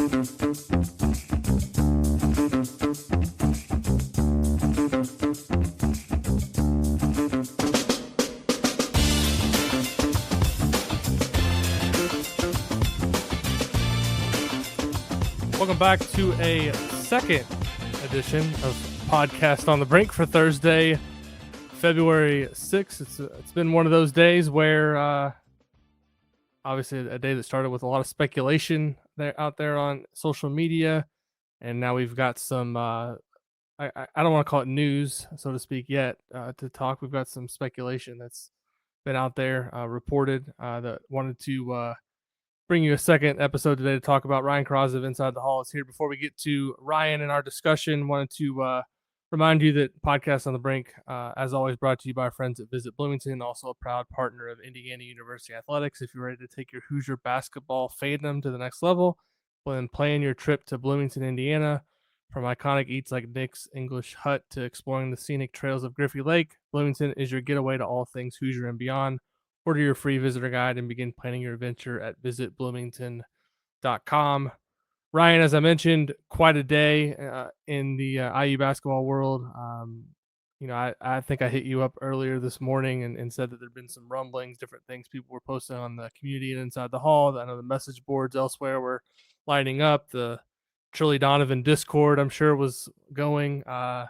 Welcome back to a second edition of Podcast on the Brink for Thursday, February 6th. It's been one of those days where obviously a day that started with a lot of speculation out there on social media, and now we've got some I don't want to call it news, so to speak, yet to talk. We've got some speculation that's been out there reported that wanted to bring you a second episode today to talk about. Ryan Corazza of Inside the Hall is here. Before we get to Ryan and our discussion, wanted to remind you that Podcast on the Brink, as always, brought to you by our friends at Visit Bloomington, also a proud partner of Indiana University Athletics. If you're ready to take your Hoosier basketball fandom to the next level, then plan your trip to Bloomington, Indiana. From iconic eats like Nick's English Hut to exploring the scenic trails of Griffey Lake, Bloomington is your getaway to all things Hoosier and beyond. Order your free visitor guide and begin planning your adventure at visitbloomington.com. Ryan, as I mentioned, quite a day in the IU basketball world. I think I hit you up earlier this morning and said that there'd been some rumblings, different things people were posting on the community and Inside the Hall. I know the message boards elsewhere were lighting up. The Trilly Donovan Discord, I'm sure, was going at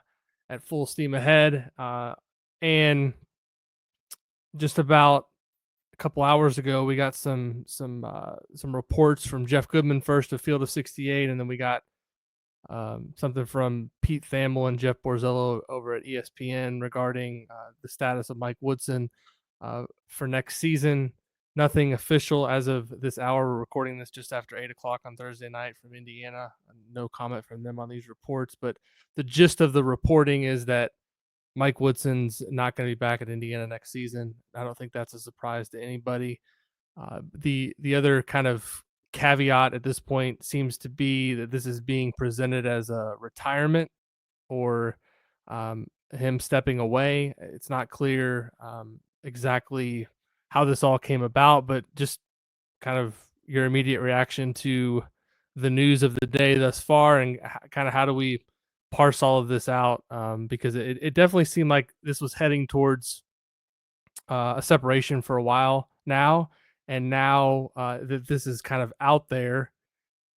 full steam ahead. And just about a couple hours ago, we got some reports from Jeff Goodman first of Field of 68, and then we got something from Pete Thamel and Jeff Borzello over at ESPN regarding the status of Mike Woodson for next season. Nothing official as of this hour. We're recording this just after 8 o'clock on Thursday night from Indiana. No comment from them on these reports, but the gist of the reporting is that Mike Woodson's not going to be back at Indiana next season. I don't think that's a surprise to anybody. The other kind of caveat at this point seems to be that this is being presented as a retirement or him stepping away. It's not clear exactly how this all came about, but just kind of your immediate reaction to the news of the day thus far, and kind of how do we parse all of this out, because it definitely seemed like this was heading towards a separation for a while now, and now that this is kind of out there,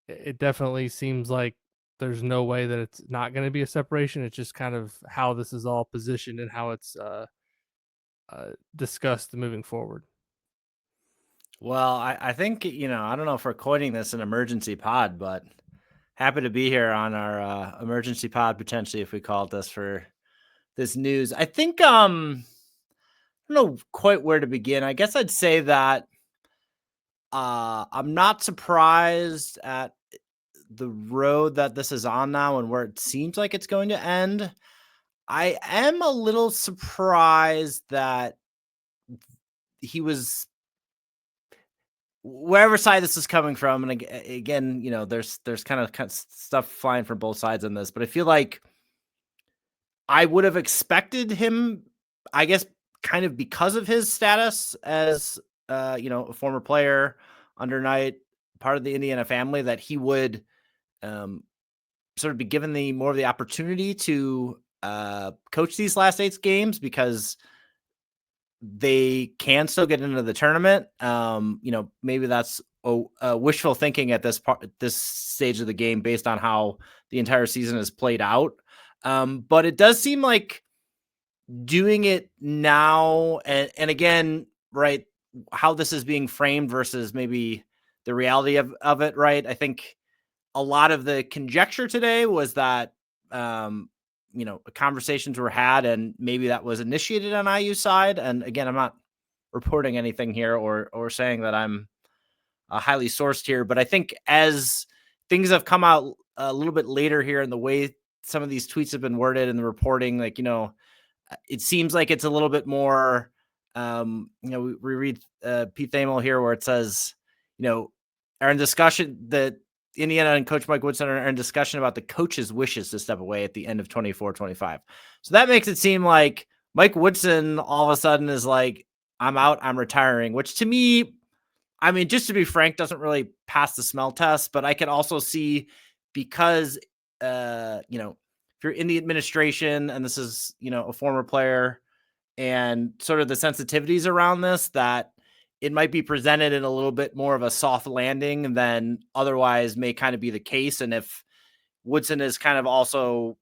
it definitely seems like there's no way that it's not going to be a separation. It's just kind of how this is all positioned and how it's discussed moving forward. Well, I think, I don't know if we're coining this an emergency pod, but happy to be here on our emergency pod, potentially, if we call it this, for this news. I think, I don't know quite where to begin. I guess I'd say that I'm not surprised at the road that this is on now and where it seems like it's going to end. I am a little surprised that he was, wherever side this is coming from, and again, there's kind of stuff flying from both sides on this, but I feel like I would have expected him, I guess, kind of because of his status as a former player, under Knight, part of the Indiana family, that he would sort of be given more of the opportunity to coach these last 8 games, because they can still get into the tournament. Maybe that's wishful thinking at this stage of the game based on how the entire season has played out. But it does seem like doing it now, and again, right, how this is being framed versus maybe the reality of it, right? I think a lot of the conjecture today was that conversations were had, and maybe that was initiated on IU side. And again, I'm not reporting anything here or saying that I'm highly sourced here, but I think as things have come out a little bit later here in the way some of these tweets have been worded and the reporting, it seems like it's a little bit more, we read Pete Thamel here where it says, are in discussion that Indiana and Coach Mike Woodson are in discussion about the coach's wishes to step away at the end of 24-25. So that makes it seem like Mike Woodson all of a sudden is like, I'm out, I'm retiring, which to me, I mean, just to be frank, doesn't really pass the smell test, but I can also see because, if you're in the administration and this is, a former player and sort of the sensitivities around this, that it might be presented in a little bit more of a soft landing than otherwise may kind of be the case. And if Woodson is kind of also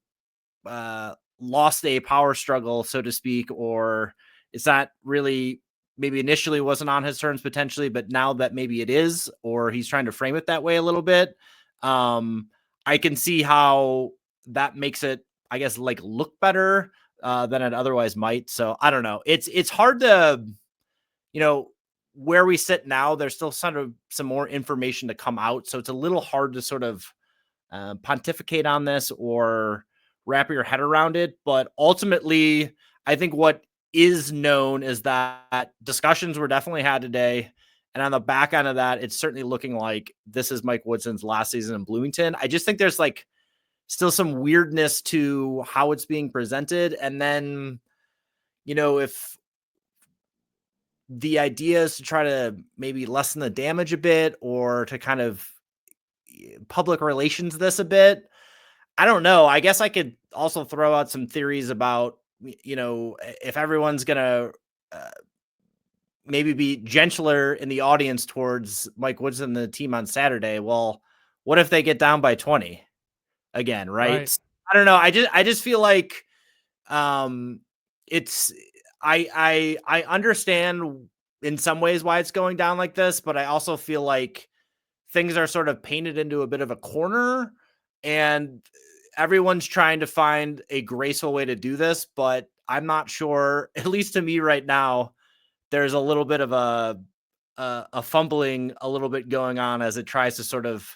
lost a power struggle, so to speak, or it's not really maybe initially wasn't on his terms potentially, but now that maybe it is, or he's trying to frame it that way a little bit. Um, I can see how that makes it, I guess, like look better than it otherwise might. So I don't know. It's hard to, you know, where we sit now. There's still sort of some more information to come out, so it's a little hard to sort of pontificate on this or wrap your head around it. But ultimately, I think what is known is that discussions were definitely had today. And on the back end of that, it's certainly looking like this is Mike Woodson's last season in Bloomington. I just think there's like still some weirdness to how it's being presented. And then, if the idea is to try to maybe lessen the damage a bit or to kind of public relations this a bit, I don't know. I guess I could also throw out some theories about, if everyone's going to uh, maybe be gentler in the audience towards Mike Woodson and the team on Saturday. Well, what if they get down by 20 again? Right. Right. So, I don't know. I just feel like um, it's, I understand in some ways why it's going down like this, but I also feel like things are sort of painted into a bit of a corner and everyone's trying to find a graceful way to do this, but I'm not sure, at least to me right now, there's a little bit of a fumbling a little bit going on as it tries to sort of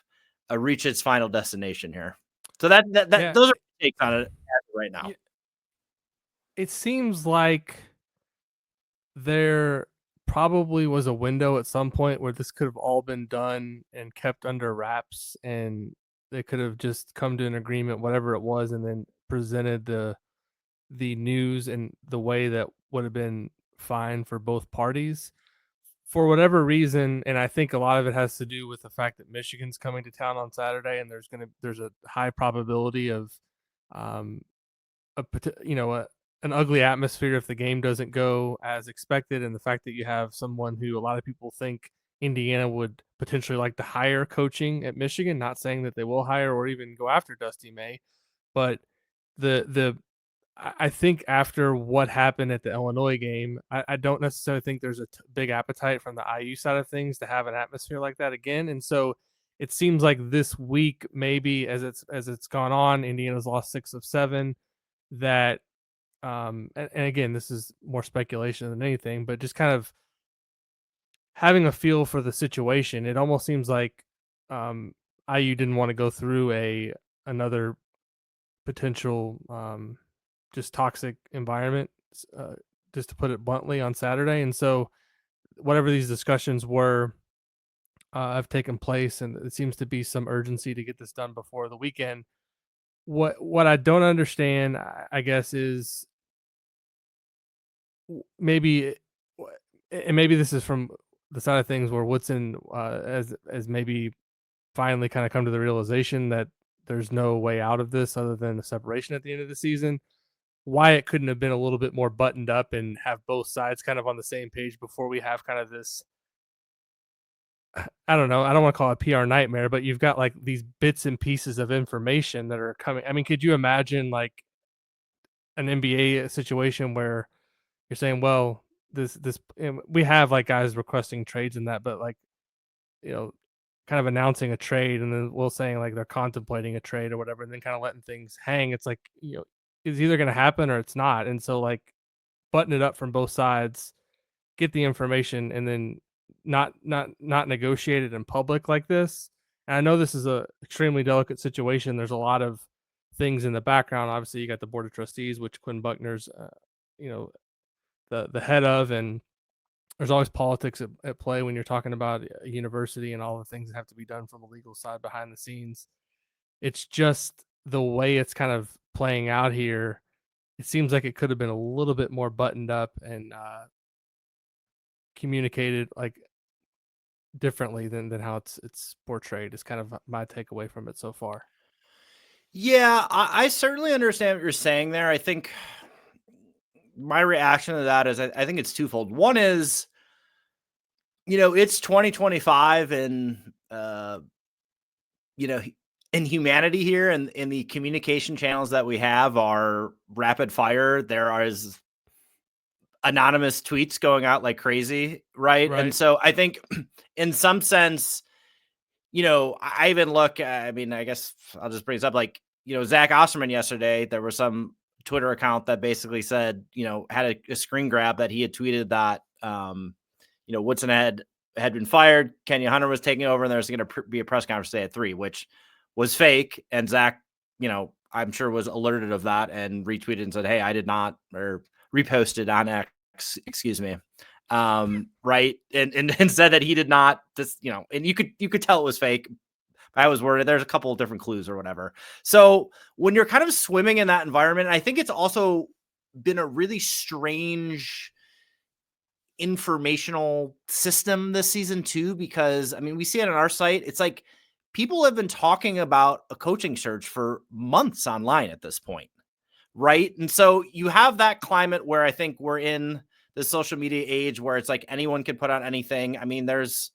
reach its final destination here. So that Yeah. those are my takes on it as of right now. y- It seems like there probably was a window at some point where this could have all been done and kept under wraps, and they could have just come to an agreement, whatever it was, and then presented the news in the way that would have been fine for both parties. For whatever reason, and I think a lot of it has to do with the fact that Michigan's coming to town on Saturday, and there's a high probability of um, a an ugly atmosphere if the game doesn't go as expected, and the fact that you have someone who a lot of people think Indiana would potentially like to hire coaching at Michigan, not saying that they will hire or even go after Dusty May, but the I think after what happened at the Illinois game, I don't necessarily think there's a big appetite from the IU side of things to have an atmosphere like that again. And so it seems like this week, maybe as it's gone on, Indiana's lost 6 of 7. That and again, this is more speculation than anything, but just kind of having a feel for the situation. It almost seems like um, IU didn't want to go through another potential just toxic environment, uh, just to put it bluntly, on Saturday. And so, whatever these discussions were, have taken place, and it seems to be some urgency to get this done before the weekend. What I don't understand, I guess, is maybe, and maybe this is from the side of things where Woodson, as maybe finally kind of come to the realization that there's no way out of this other than a separation at the end of the season. Why it couldn't have been a little bit more buttoned up and have both sides kind of on the same page before we have kind of this, I don't know, I don't want to call it a PR nightmare, but you've got like these bits and pieces of information that are coming. I mean, could you imagine like an NBA situation where you're saying, well, this we have like guys requesting trades in that, but like, you know, kind of announcing a trade and then we'll saying like they're contemplating a trade or whatever, and then kind of letting things hang. It's like, it's either going to happen or it's not. And so like button it up from both sides, get the information, and then not negotiate it in public like this. And I know this is a extremely delicate situation. There's a lot of things in the background. Obviously, you got the board of trustees, which Quinn Buckner's, you know, the head of, and there's always politics at play when you're talking about a university and all the things that have to be done from the legal side behind the scenes. It's just the way it's kind of playing out here. It seems like it could have been a little bit more buttoned up and communicated like differently than how it's portrayed. Is kind of my takeaway from it so far. Yeah, I certainly understand what you're saying there. I think my reaction to that is I think it's twofold. One is, it's 2025 and you know, in humanity here and in the communication channels that we have are rapid fire. There is anonymous tweets going out like crazy, right? And Right. so I think in some sense, I even look, I mean, I guess I'll just bring this up. Like, Zach Osterman yesterday, there was some Twitter account that basically said, had a screen grab that he had tweeted that, Woodson had been fired. Kenya Hunter was taking over, and there's going to be a press conference today at 3, which was fake. And Zach, I'm sure was alerted of that and retweeted and said, "Hey, I did not," or reposted on X, excuse me, right, and said that he did not. This, and you could tell it was fake. I was worried. There's a couple of different clues or whatever. So when you're kind of swimming in that environment, I think it's also been a really strange informational system this season too, because I mean, we see it on our site. It's like people have been talking about a coaching search for months online at this point, right? And so you have that climate where I think we're in the social media age where it's like anyone can put out anything. I mean, there's,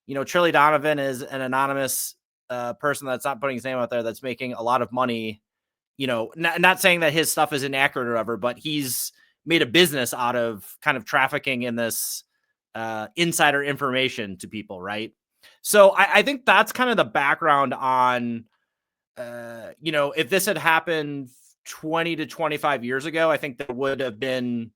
Trilly Donovan is an anonymous person that's not putting his name out there that's making a lot of money, not saying that his stuff is inaccurate or whatever, but he's made a business out of kind of trafficking in this insider information to people, right? So I think that's kind of the background on, if this had happened 20 to 25 years ago, I think there would have been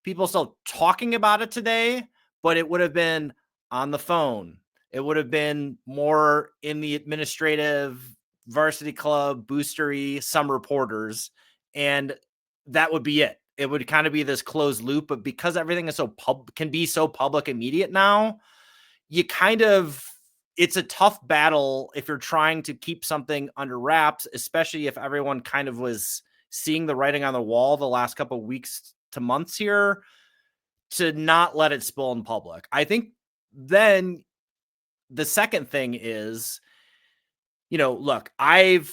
people still talking about it today, but it would have been on the phone. It would have been more in the administrative varsity club, boostery, some reporters, and that would be it. It would kind of be this closed loop, but because everything is can be so public immediate now, you kind of it's a tough battle if you're trying to keep something under wraps, especially if everyone kind of was seeing the writing on the wall the last couple of weeks to months here, to not let it spill in public. I think then the second thing is, look, I've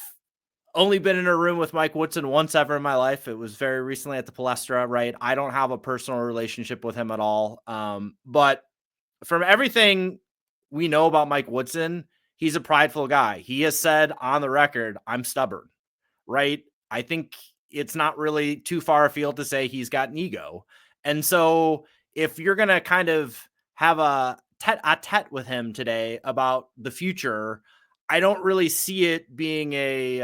only been in a room with Mike Woodson once ever in my life. It was very recently at the Palestra, right? I don't have a personal relationship with him at all. But from everything we know about Mike Woodson, he's a prideful guy. He has said on the record, "I'm stubborn," right? I think it's not really too far afield to say he's got an ego. And so if you're going to kind of have a tete-a-tete with him today about the future, I don't really see it being a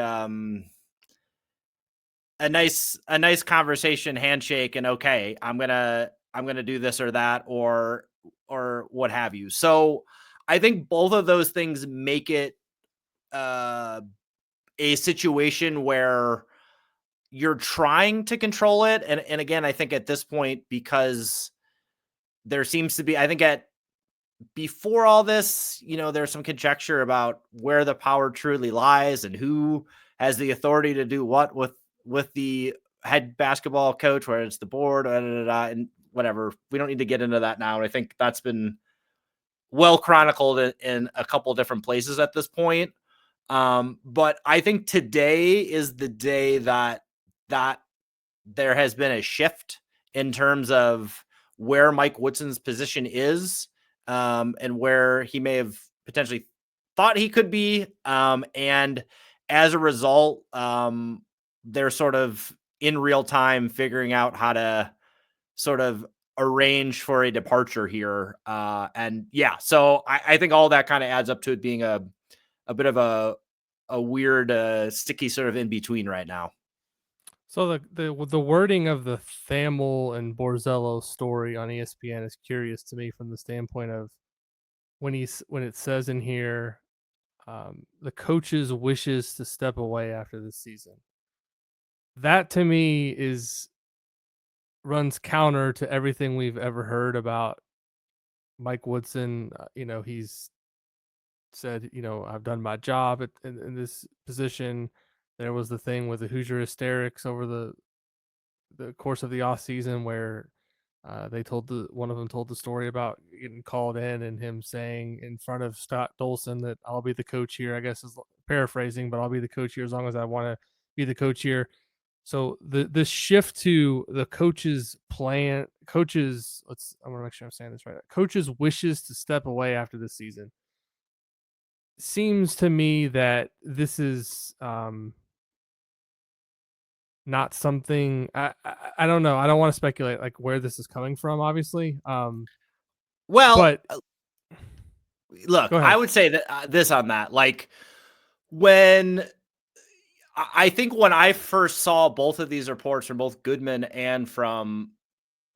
nice conversation, handshake, and okay, I'm gonna do this or that or what have you. So I think both of those things make it uh, a situation where you're trying to control it. And again, I think at this point, because there seems to be, I think at before all this, there's some conjecture about where the power truly lies and who has the authority to do what with the head basketball coach, whether it's the board, and whatever. We don't need to get into that now. And I think that's been well chronicled in a couple different places at this point. But I think today is the day that there has been a shift in terms of where Mike Woodson's position is, and where he may have potentially thought he could be. And as a result, they're sort of in real time figuring out how to sort of arrange for a departure here. And yeah, so I think all that kind of adds up to it being a bit of a weird, sticky sort of in between right now. So the wording of the Thamel and Borzello story on ESPN is curious to me from the standpoint of when it says in here, the coach's wishes to step away after the season. That to me is runs counter to everything we've ever heard about Mike Woodson. He's said, I've done my job in this position. There was the thing with the Hoosier hysterics over the course of the off season where One of them told the story about getting called in and him saying in front of Scott Dolson that I'll be the coach here. I guess is paraphrasing, but I'll be the coach here as long as I want to be the coach here. So the shift to the coach's plan, coaches. I want to make sure I'm saying this right. Coaches wishes to step away after this season. Seems to me that this is not something I don't know. I don't want to speculate like where this is coming from, obviously. Well, But look, go I ahead. would say that this on that, like when I think when I first saw both of these reports from both Goodman and from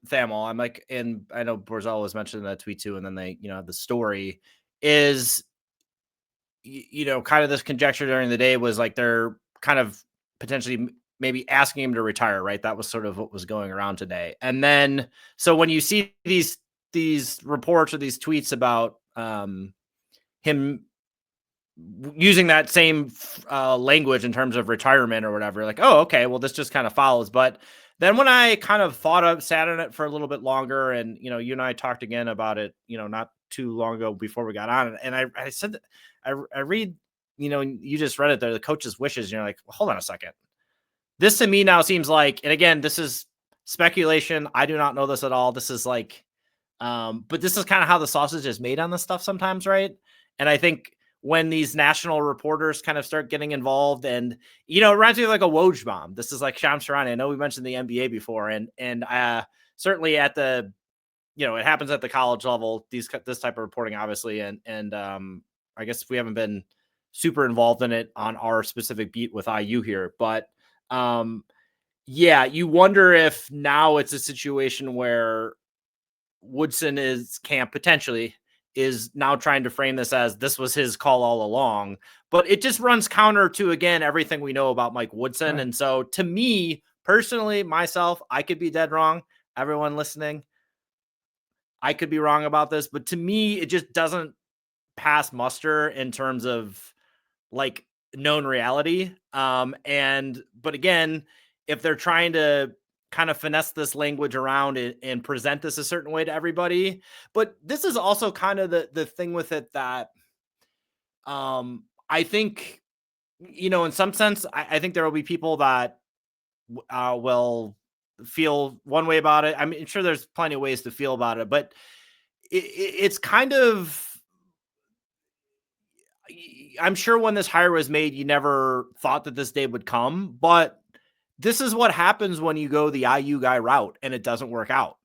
Thamel, I'm like, and I know Borzell was mentioned in that tweet too, and then they, the story is, kind of this conjecture during the day was like they're kind of potentially maybe asking him to retire, right? That was sort of what was going around today. And then, so when you see these reports or these tweets about him using that same language in terms of retirement or whatever, like, oh, okay, well, this just kind of follows. But then when I kind of sat on it for a little bit longer, and you and I talked again about it, not too long ago before we got on, and I said that I read, you just read it there, the coach's wishes, and you're like, well, hold on a second. This to me now seems like, and again, this is speculation. I do not know this at all. This is like, but this is kind of how the sausage is made on this stuff sometimes, right? And I think when these national reporters kind of start getting involved, and it reminds me of like a Woj bomb. This is like Shams Charania. I know we mentioned the NBA before, and certainly at the, it happens at the college level. This type of reporting, obviously, and I guess we haven't been super involved in it on our specific beat with IU here, but yeah, you wonder if now it's a situation where Woodson potentially is now trying to frame this as this was his call all along, but it just runs counter to, again, everything we know about Mike Woodson. Right. And so to me personally, myself, I could be dead wrong. Everyone listening, I could be wrong about this, but to me, it just doesn't pass muster in terms of like known reality. But again, if they're trying to kind of finesse this language around and present this a certain way to everybody, but this is also kind of the thing with it that I think, in some sense, I think there will be people that will feel one way about it. I mean, sure, there's plenty of ways to feel about it, but it's kind of, I'm sure when this hire was made, you never thought that this day would come, but this is what happens when you go the IU guy route and it doesn't work out.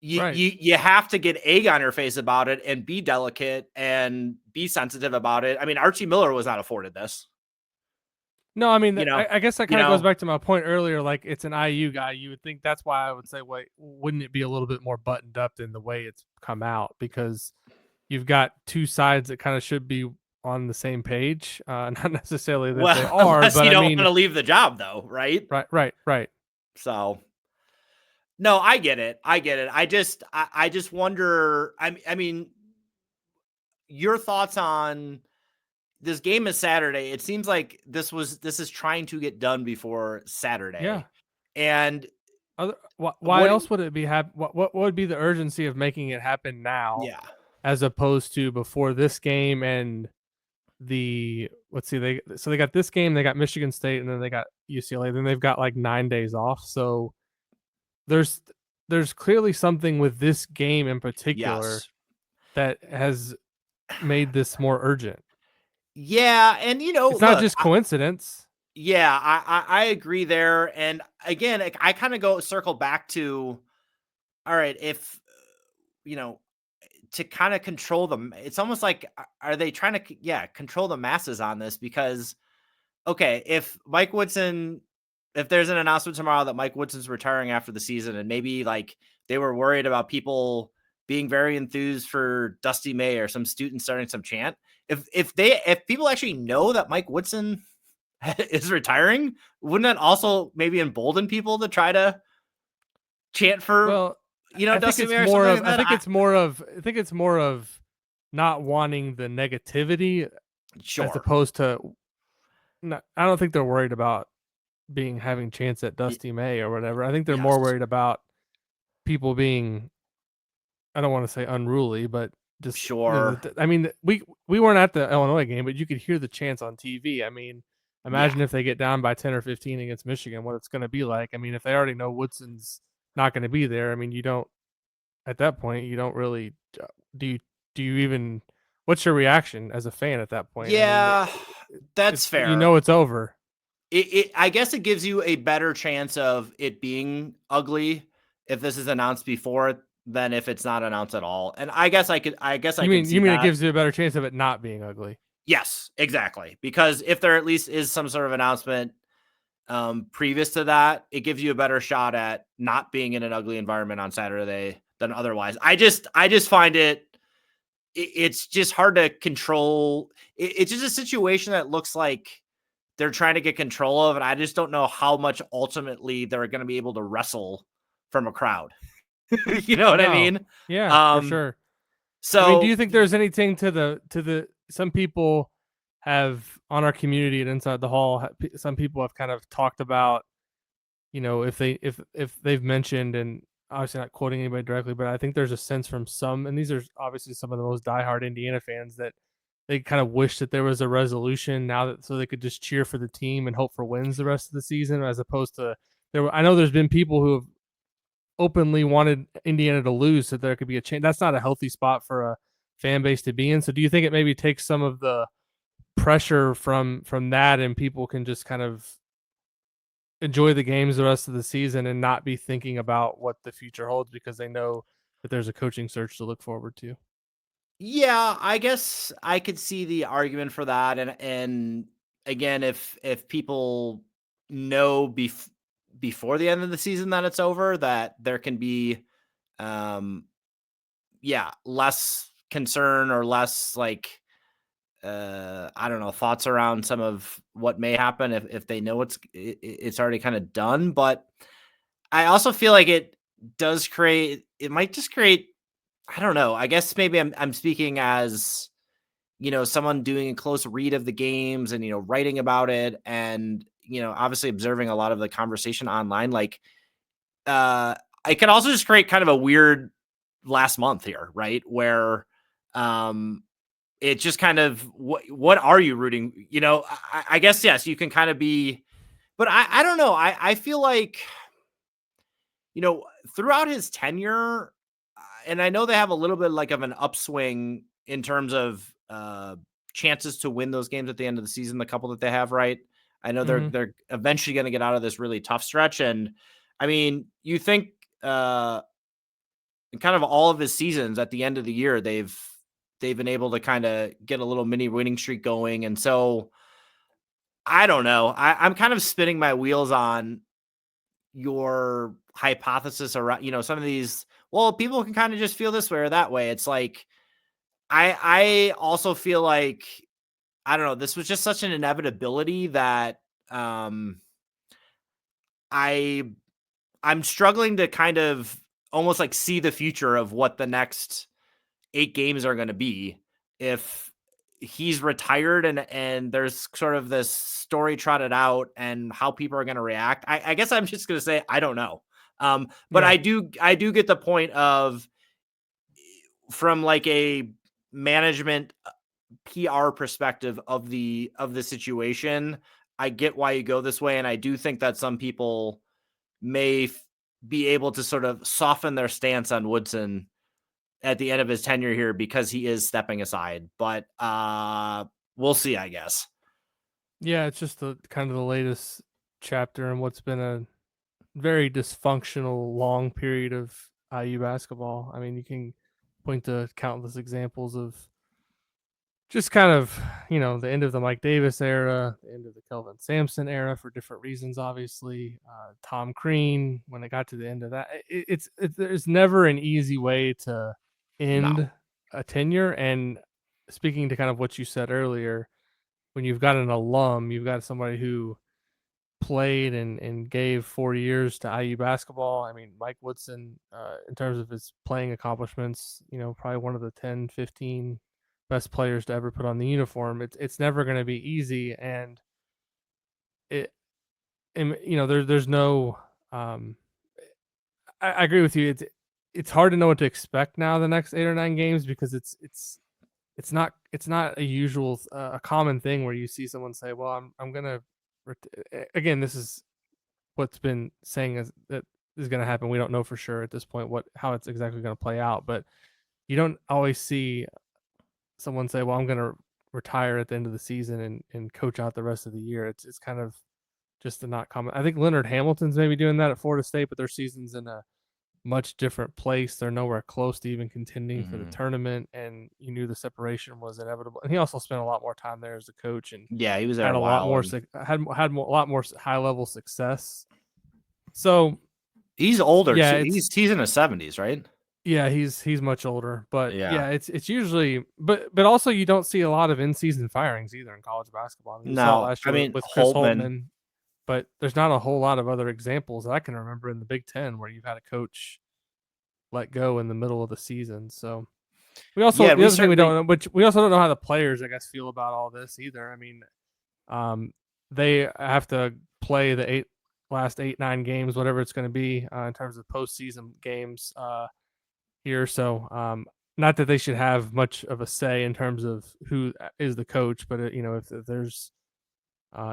Right. You have to get egg on your face about it and be delicate and be sensitive about it. I mean, Archie Miller was not afforded this. No, I mean, You know, I guess that you kind of goes know, back to my point earlier. Like, it's an IU guy. You would think that's why I would say, wait, wouldn't it be a little bit more buttoned up than the way it's come out? Because you've got two sides that kind of should be on the same page. Not necessarily that they well, are, unless but you I don't want mean, to leave the job, though, right? right. So, no, I get it. I just wonder. I mean, your thoughts on this game is Saturday. It seems like this is trying to get done before Yeah. Saturday. And Why what else would it be what would be the urgency of making it happen now yeah. as opposed to before this game and let's see, they got this game, they got Michigan State, and then they got UCLA. Then they've got like 9 days off. So there's clearly something with this game in particular Yes. that has made this more urgent. Yeah, and It's not look, just coincidence. yeah, I agree there. And again, I kind of go circle back to, all right, if you know, to kind of control them, it's almost like are they trying to control the masses on this? Because okay, if there's an announcement tomorrow that Mike Woodson's retiring after the season, and maybe like they were worried about people being very enthused for Dusty May or some student starting some chant. If people actually know that Mike Woodson is retiring, wouldn't that also maybe embolden people to try to chant for Well, I think Dusty it's May or more something of like that? I think it's more of not wanting the negativity as Sure. opposed to I don't think they're worried about having chance at Y- Dusty May or whatever. I think they're more yes. worried about people being, I don't want to say unruly, but just Sure. I mean, we weren't at the Illinois game, but you could hear the chants on TV. I mean, Yeah. imagine if they get down by 10 or 15 against Michigan, what it's going to be like. I mean, if they already know Woodson's not going to be there, I mean, you don't at that point you don't really do you do you even what's your reaction as a fan at that point? I mean, Yeah, that's it's fair. it's over. I guess it gives you a better chance of it being ugly if this is announced before it than if it's not announced at all. And I guess I can see You mean it that. gives you a better chance of it not being ugly? Yes, exactly. Because if there at least is some sort of announcement previous to that, it gives you a better shot at not being in an ugly environment on Saturday than otherwise. I just find it's just hard to control. It's just a situation that looks like they're trying to get control of, and I just don't know how much ultimately they're going to be able to wrestle from a crowd. You know what I No. mean? Yeah, for Um, sure. I mean, do you so think there's anything to the some people have on our community and inside the hall? Some people have kind of talked about, if if they've mentioned, and obviously not quoting anybody directly, but I think there's a sense from some, and these are obviously some of the most diehard Indiana fans, that they kind of wish that there was a resolution now, that so they could just cheer for the team and hope for wins the rest of the season, as opposed to I know there's been people who have openly wanted Indiana to lose, so there could be a change. That's not a healthy spot for a fan base to be in. So do you think it maybe takes some of the pressure from that, and people can just kind of enjoy the games the rest of the season and not be thinking about what the future holds because they know that there's a coaching search to look forward to? yeah, I guess I could see the argument for that, and again, if people know before the end of the season that it's over, that there can be um yeah, less concern or less like I don't know, thoughts around some of what may happen if they know it's already kind of done. But I also feel like it might just create, I don't know. I guess maybe I'm speaking as, someone doing a close read of the games and, writing about it and, obviously observing a lot of the conversation online. Like uh it could also just create kind of a weird last month here, right? Where um it's just kind of what are you rooting? I guess yes, you can kind of be, but I don't know. I feel like, you know throughout his tenure, and I know they have a little bit like of an upswing in terms of chances to win those games at the end of the season. The couple that they have, right? I know they're Mm-hmm. they're eventually going to get out of this really tough stretch, and I mean, you think in kind of all of his seasons at the end of the year, they've been able to kind of get a little mini winning streak going. And so I don't know. I'm kind of spinning my wheels on your hypothesis around, some of these. Well, people can kind of just feel this way or that way. It's like I also feel like, I don't know, this was just such an inevitability that um I I'm struggling to kind of almost like see the future of what the next 8 games are gonna be if he's retired and there's sort of this story trotted out and how people are gonna react. I guess I'm just gonna say, I don't know. But Yeah. I do get the point of, from like a management PR perspective of the situation, I get why you go this way, and I do think that some people may be able to sort of soften their stance on Woodson at the end of his tenure here because he is stepping aside. But we'll see, I guess. Yeah, it's just the kind of the latest chapter in what's been a very dysfunctional long period of IU basketball. I mean, you can point to countless examples of just kind of, the end of the Mike Davis era, the end of the Kelvin Sampson era for different reasons, obviously. Tom Crean, when it got to the end of that, there's never an easy way to No. end a tenure. And speaking to kind of what you said earlier, when you've got an alum, you've got somebody who played and gave 4 years to IU basketball. I mean, Mike Woodson, in terms of his playing accomplishments, probably one of the 10, 15 best players to ever put on the uniform. It's never going to be easy, and it, and, there's no. I agree with you. it's hard to know what to expect now the next 8 or 9 games because it's not a usual a common thing where you see someone say, "Well, I'm gonna." Again, this is what's been saying is that is going to happen. We don't know for sure at this point how it's exactly going to play out, but you don't always see someone say, "Well, I'm going to retire at the end of the season and coach out the rest of the year." It's kind of just a not common. I think Leonard Hamilton's maybe doing that at Florida State, but their season's in a much different place. They're nowhere close to even contending for the tournament, and you knew the separation was inevitable. And he also spent a lot more time there as a coach and Yeah, he was there had a a lot while. more a lot more high level success. So he's older. yeah, He's in his 70s, right? yeah, he's much older, but Yeah. yeah, it's usually but also you don't see a lot of in season firings either in college basketball. I mean, we saw it No, last I year mean with Chris Holtman. Holtman, but there's not a whole lot of other examples that I can remember in the Big Ten where you've had a coach let go in the middle of the season. So we also Yeah, the we other thing we don't certainly. know, which we also don't know how the players, I guess, feel about all this either. I mean, they have to play the last 8-9 games, whatever it's going to be in terms of postseason games here. So not that they should have much of a say in terms of who is the coach, but if there's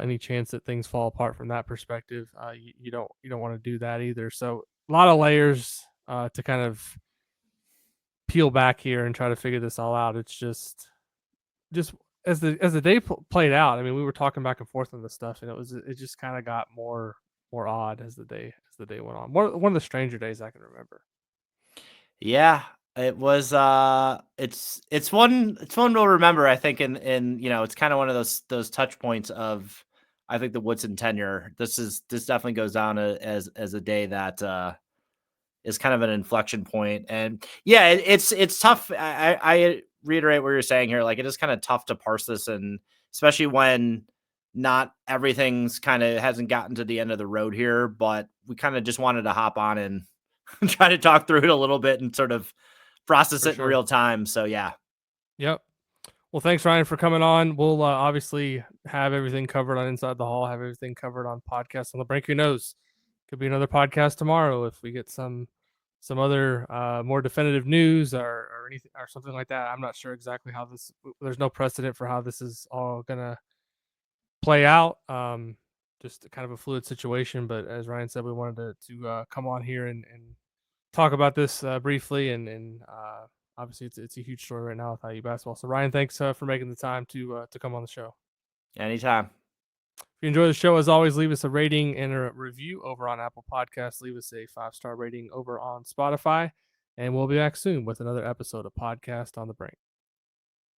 any chance that things fall apart from that perspective, you don't want to do that either. So a lot of layers to kind of peel back here and try to figure this all out. It's just as the day played out. I mean, we were talking back and forth on this stuff, and it just kind of got more odd as the day went on. One of the stranger days I can remember. Yeah, it was. It's one we'll remember. I think, it's kind of one of those touch points of, I think, the Woodson tenure. This definitely goes down as a day that is kind of an inflection point. And yeah, it's tough. I reiterate what you're saying here. Like, it is kind of tough to parse this, and especially when not everything's kind of hasn't gotten to the end of the road here. But we kind of just wanted to hop on and try to talk through it a little bit and sort of process For it in sure. real time. So yeah, Yep. Well, thanks, Ryan, for coming on. We'll obviously have everything covered on Inside the Hall, have everything covered on podcasts on the Brink. Who knows? Could be another podcast tomorrow if we get some other more definitive news or anything or something like that. I'm not sure exactly how this. There's no precedent for how this is all gonna play out. Just kind of a fluid situation. But as Ryan said, we wanted to come on here and talk about this briefly and obviously it's a huge story right now with IU basketball. So Ryan, thanks for making the time to come on the show. anytime. If you enjoy the show, as always, leave us a rating and a review over on Apple Podcasts. Leave us a 5-star rating over on Spotify, and we'll be back soon with another episode of Podcast on the Brink.